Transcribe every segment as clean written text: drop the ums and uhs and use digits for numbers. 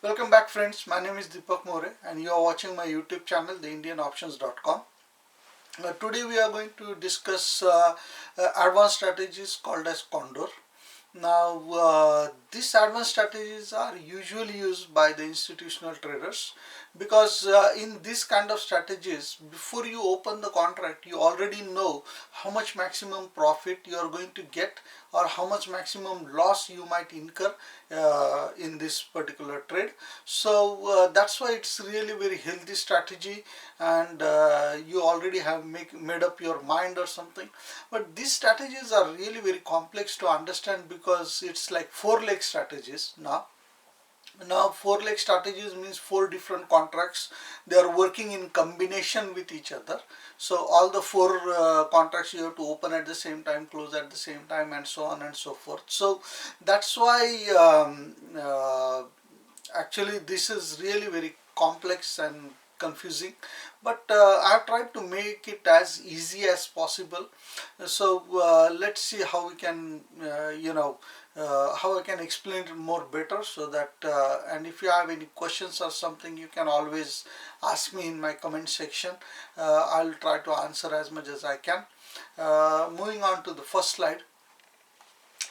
Welcome back, friends. My name is Deepak More and you are watching my YouTube channel, TheIndianOptions.com. Today we are going to discuss advanced strategies called as Condor. Now, these advanced strategies are usually used by the institutional traders because in this kind of strategies, before you open the contract, you already know how much maximum profit you are going to get or how much maximum loss you might incur in this particular trade. So that's why it's really very healthy strategy, and you already have made up your mind or something. But these strategies are really very complex to understand because it's like four leg strategies now. Four leg strategies means four different contracts. They are working in combination with each other. So all the four contracts you have to open at the same time, close at the same time, and so on and so forth. So that's why actually this is really very complex and confusing, but I've tried to make it as easy as possible. So let's see how we can how I can explain it more better, so that and if you have any questions or something, you can always ask me in my comment section. I'll try to answer as much as I can. Moving on to the first slide.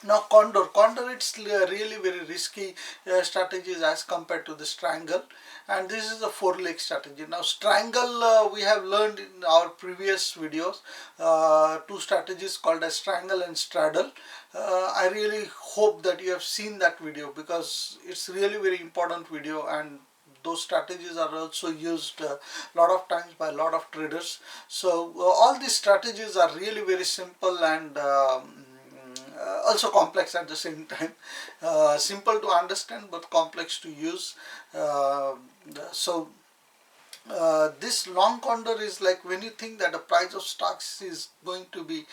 Now Condor, it's really very risky strategies as compared to the Strangle, and this is a four leg strategy. Now Strangle, we have learned in our previous videos two strategies called as Strangle and Straddle. I really hope that you have seen that video because it's really very important video, and those strategies are also used a lot of times by a lot of traders. So all these strategies are really very simple and also complex at the same time. Simple to understand but complex to use. This long condor is like when you think that the price of stocks is going to be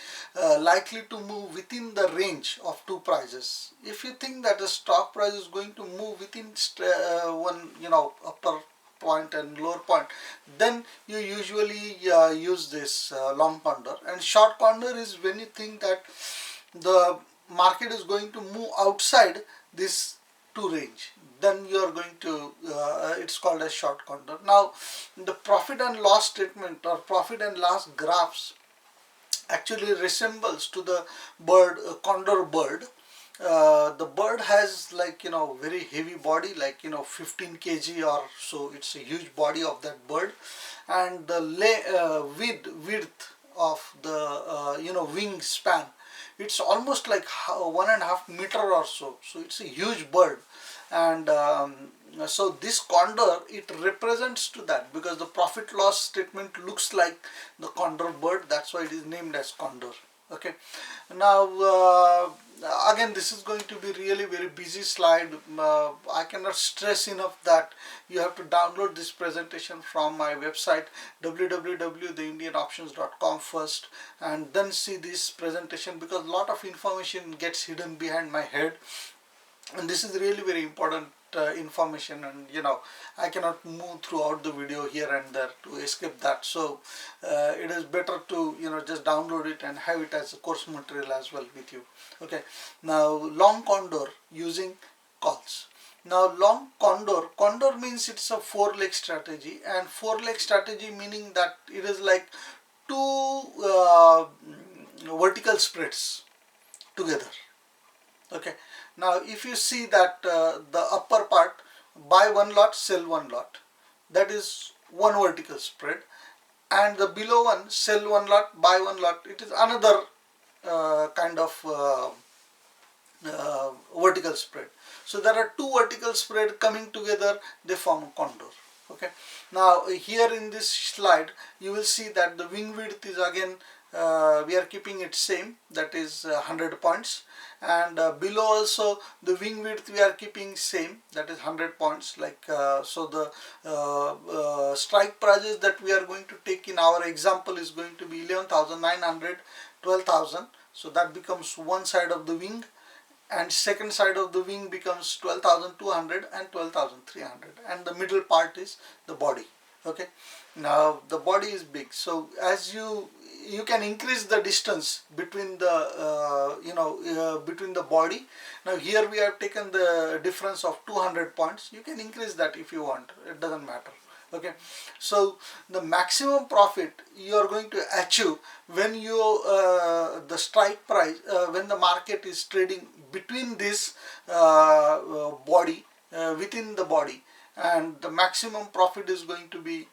likely to move within the range of two prices. If you think that the stock price is going to move within one upper point and lower point, then you usually use this long condor. And short condor is when you think that the market is going to move outside this two range, then you are going to it's called a short condor. Now the profit and loss statement or profit and loss graphs actually resembles to the bird, condor bird. The bird has like very heavy body, like 15 kg or so. It's a huge body of that bird, and the width of the wing span, it's almost like 1.5 meter or so. So it's a huge bird, and so this condor, it represents to that because the profit loss statement looks like the condor bird. That's why it is named as condor. Okay, now again, this is going to be really very busy slide. I cannot stress enough that you have to download this presentation from my website www.TheIndianOptions.com first, and then see this presentation, because a lot of information gets hidden behind my head, and this is really very important information, and I cannot move throughout the video here and there to escape that. So it is better to just download it and have it as a course material as well with you. Okay, now long condor using calls. Now long condor means it's a four leg strategy, and four leg strategy meaning that it is like two vertical spreads together. Okay, now if you see that the upper part, buy one lot, sell one lot, that is one vertical spread, and the below one, sell one lot, buy one lot, it is another kind of vertical spread. So there are two vertical spread coming together, they form a condor. Okay, now here in this slide you will see that the wing width is again we are keeping it same, that is 100 points, and below also the wing width we are keeping same, that is 100 points. Like so the strike prices that we are going to take in our example is going to be 11,900, 12,000. So that becomes one side of the wing, and second side of the wing becomes 12,200 and 12,300, and the middle part is the body. Okay, now the body is big, so as you you can increase the distance between the between the body. Now here we have taken the difference of 200 points. You can increase that if you want, it doesn't matter. Okay, so the maximum profit you are going to achieve when you the strike price when the market is trading between this body, within the body, and the maximum profit is going to be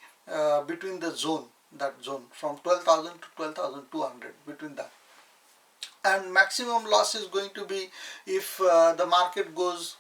between the zone, that zone from 12,000 to 12,200, between that. And maximum loss is going to be if the market goes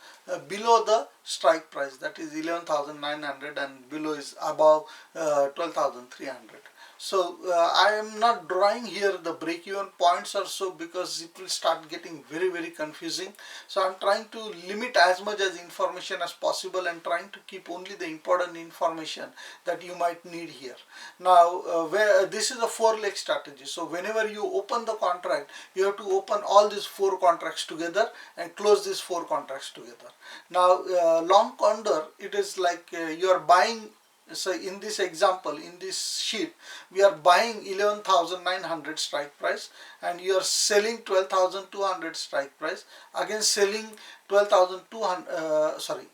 below the strike price, that is 11,900, and below is above 12,300. So I am not drawing here the break-even points or so, because it will start getting very confusing. So I'm trying to limit as much as information as possible and trying to keep only the important information that you might need here. Now where this is a 4-leg strategy, so whenever you open the contract, you have to open all these 4 contracts together and close these 4 contracts together. Now long Condor, it is like you are buying. So in this example, in this sheet, we are buying 11,900 strike price, and you are selling 12,200 strike price, again selling 12,200,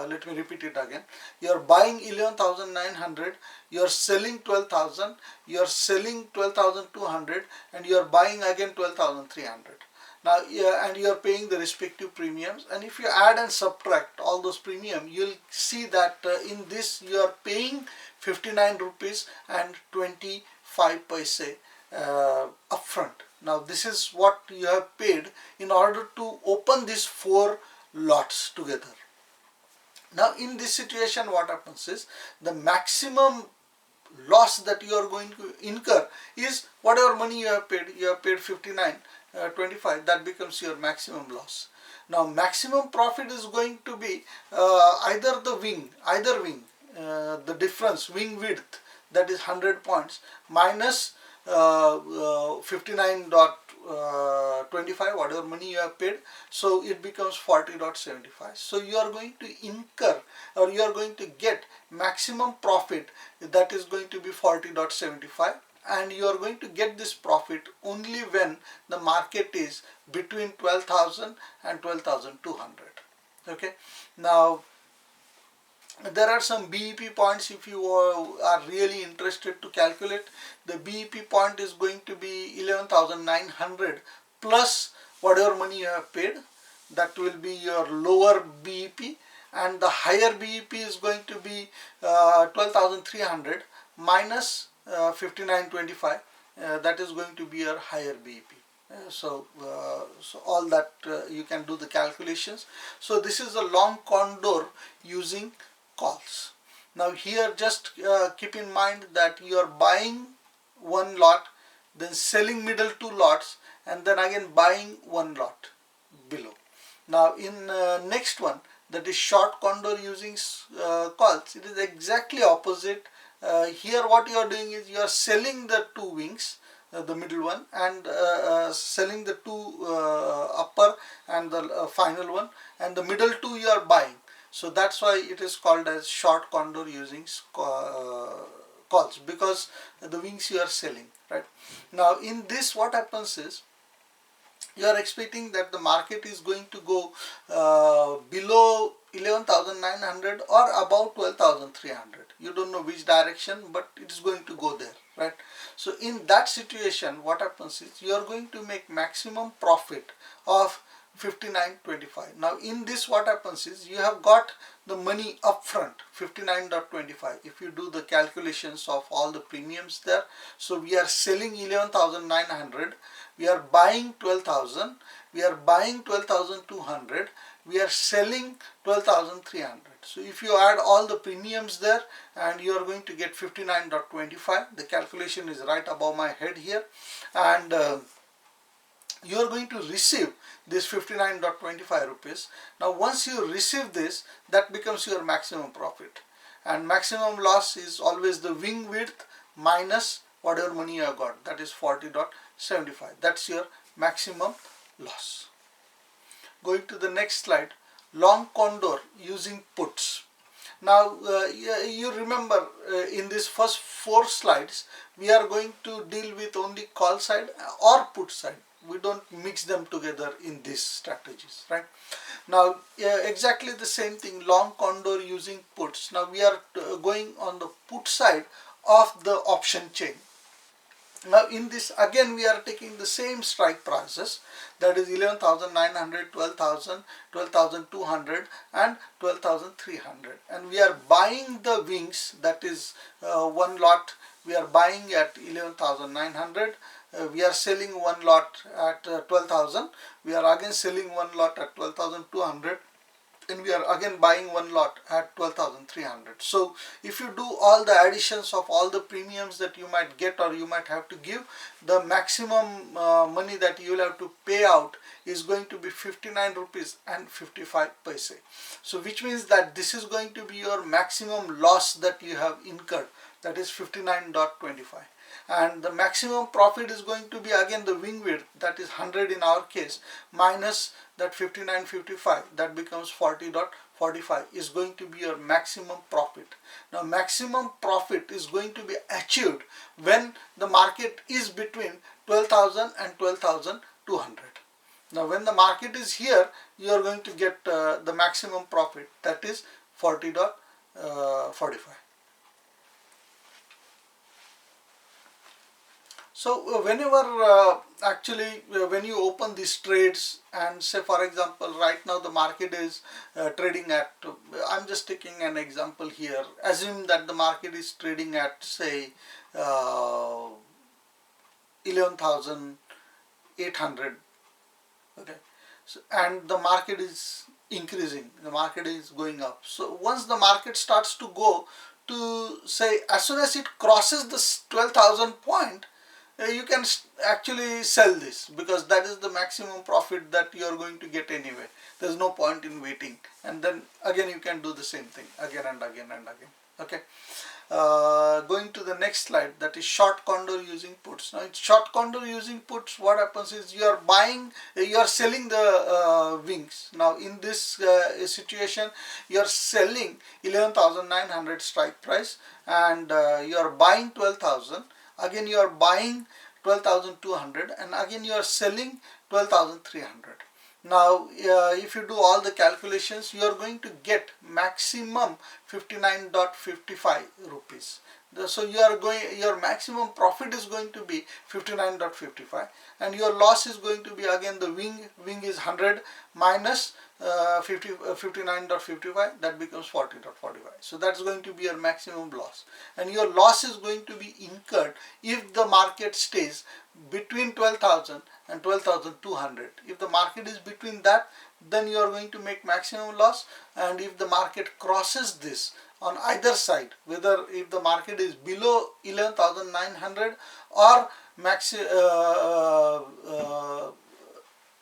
let me repeat it again. You are buying 11,900, you are selling 12,000, you are selling 12,200, and you are buying again 12,300. Now, and you are paying the respective premiums, and if you add and subtract all those premium, you'll see that in this you are paying 59 rupees and 25 paise upfront. Now this is what you have paid in order to open these 4 lots together. Now in this situation, what happens is the maximum loss that you are going to incur is whatever money you have paid. You have paid 59.25, that becomes your maximum loss. Now maximum profit is going to be either wing, the difference, wing width, that is 100 points, minus 59.25, whatever money you have paid, so it becomes 40.75. so you are going to incur, or you are going to get maximum profit, that is going to be 40.75, and you are going to get this profit only when the market is between 12,000 and 12,200. Okay, now there are some BEP points. If you are really interested to calculate, the BEP point is going to be 11,900 plus whatever money you have paid, that will be your lower BEP, and the higher BEP is going to be 12,300 minus 59.25, that is going to be your higher BEP. So all that you can do the calculations. So this is a long Condor using calls. Now here just keep in mind that you are buying 1 lot, then selling middle 2 lots, and then again buying 1 lot below. Now in next one, that is short Condor using calls, it is exactly opposite. Here what you are doing is you are selling the 2 wings, the middle one, and selling the 2 upper and the final one, and the middle 2 you are buying. So that's why it is called as short Condor using calls, because the wings you are selling, right? Now in this, what happens is you are expecting that the market is going to go below 11,900 or above 12,300. You don't know which direction, but it is going to go there, right? So in that situation, what happens is you are going to make maximum profit of 59.25. Now in this, what happens is you have got the money upfront, 59.25. if you do the calculations of all the premiums there. So we are selling 11,900, we are buying 12,000, we are buying 12,200, we are selling 12,300. So if you add all the premiums there, and you are going to get 59.25. the calculation is right above my head here, and you are going to receive this 59.25 rupees. Now once you receive this, that becomes your maximum profit, and maximum loss is always the wing width minus whatever money you have got, that is 40.75. that's your maximum loss. Going to the next slide, long Condor using puts. Now you remember in these first 4 slides we are going to deal with only call side or put side. We don't mix them together in these strategies, right? Now exactly the same thing, long condor using puts. Now we are going on the put side of the option chain. Now in this again we are taking the same strike prices, that is 11,900, 12,000, 12,200 and 12,300, and we are buying the wings, that is one lot we are buying at 11,900, we are selling one lot at 12,000, we are again selling one lot at 12,200, and we are again buying one lot at 12,300. So if you do all the additions of all the premiums that you might get or you might have to give, the maximum money that you will have to pay out is going to be 59 rupees and 55 paise. So which means that this is going to be your maximum loss that you have incurred, that is 59.25, and the maximum profit is going to be again the wing width, that is 100 in our case, minus that 59.55, that becomes 40.45 is going to be your maximum profit. Now maximum profit is going to be achieved when the market is between 12,000 and 12,200. Now when the market is here, you are going to get the maximum profit, that is 40.45. So whenever when you open these trades, and say for example right now the market is trading at, I'm just taking an example here, assume that the market is trading at say 11,800, okay, so, and the market is increasing, the market is going up. So once the market starts to go to, say, as soon as it crosses this 12,000 point, you can actually sell this, because that is the maximum profit that you are going to get anyway. There is no point in waiting, and then again you can do the same thing again and again and again. Okay, going to the next slide, that is short condor using puts. Now in short condor using puts, what happens is you are buying, you are selling the wings. Now in this situation you are selling 11,900 strike price, and you are buying 12,000. Again you are buying 12,200, and again you are selling 12,300. Now if you do all the calculations, you are going to get maximum 59.55 rupees. So your maximum profit is going to be 59.55, and your loss is going to be again the wing is 100 minus 59.55, that becomes 40.45. So that's going to be your maximum loss, and your loss is going to be incurred if the market stays between 12,000 and 12,200. If the market is between that, then you are going to make maximum loss, and if the market crosses this on either side, whether if the market is below 11,900 or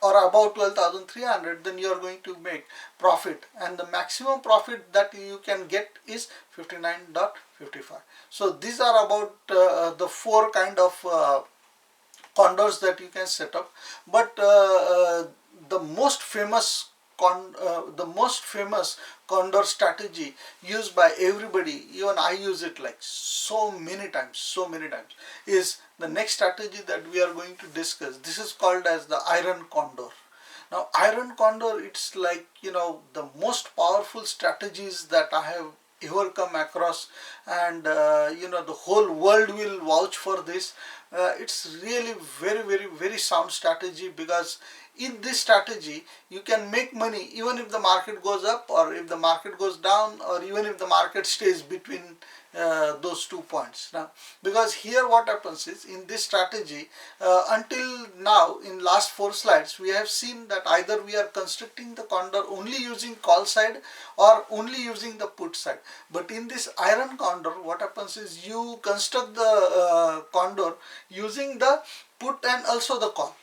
or about 12,300, then you are going to make profit, and the maximum profit that you can get is 59.55. So these are about the 4 kind of condors that you can set up, but the most famous condor strategy used by everybody, even I use it like so many times, is the next strategy that we are going to discuss. This is called as the iron condor. Now iron condor, it's like, you know, the most powerful strategies that I have ever come across, and you know, the whole world will vouch for this. It's really very sound strategy, because in this strategy you can make money even if the market goes up, or if the market goes down, or even if the market stays between those 2 points. Now because here what happens is, in this strategy until now in last 4 slides we have seen that either we are constructing the condor only using call side or only using the put side. But in this iron condor, what happens is you construct the condor using the put and also the call.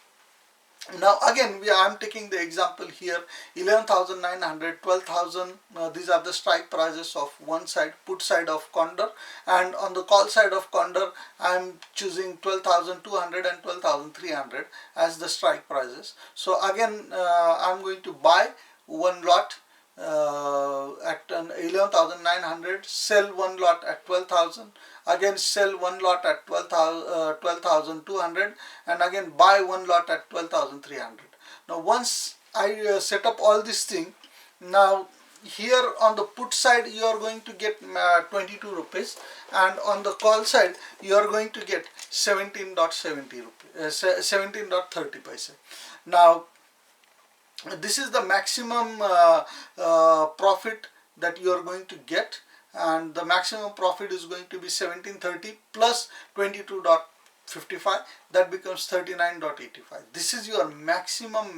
Now again I am taking the example here, 11,900, 12,000, these are the strike prices of one side, put side of condor, and on the call side of condor I am choosing 12,200 and 12,300 as the strike prices. So again I am going to buy one lot at 11,900, sell one lot at 12,000, again sell one lot at 12,200, and again buy one lot at 12,300. Now once I set up all this thing, now here on the put side you are going to get 22 rupees, and on the call side you are going to get 17.70 rupees, 17.30 paise. Now this is the maximum profit that you are going to get, and the maximum profit is going to be 1730 plus 22.55, that becomes 39.85. This is your maximum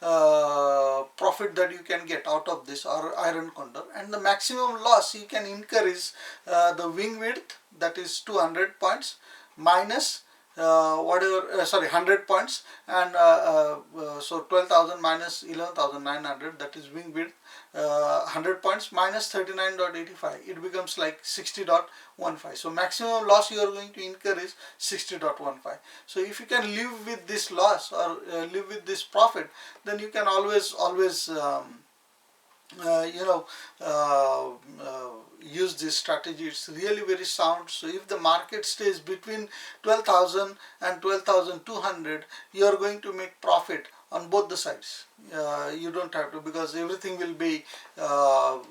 profit that you can get out of this iron condor, and the maximum loss you can incur is the wing width, that is 200 points minus 100 points, and so 12,000 minus 11,900, that is wing width, 100 points minus 39.85, it becomes like 60.15. so maximum loss you are going to incur is 60.15. so if you can live with this loss or live with this profit, then you can always use this strategy. It's really very sound. So if the market stays between 12,000 and 12,200, you are going to make profit on both the sides. You don't have to, because everything will be out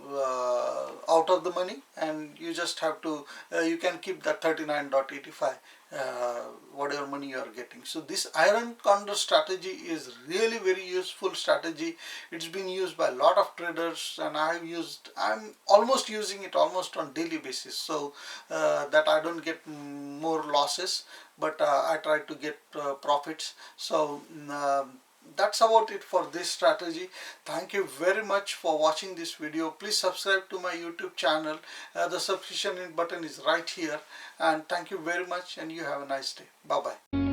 of the money, and you just have to you can keep that 39.85 whatever money you are getting. So this iron condor strategy is really very useful strategy. It's been used by a lot of traders, and I'm almost using it almost on daily basis, so that I don't get more losses, but I try to get profits. So that's about it for this strategy. Thank you very much for watching this video. Please subscribe to my YouTube channel. The subscription button is right here, and thank you very much, and you have a nice day. Bye bye.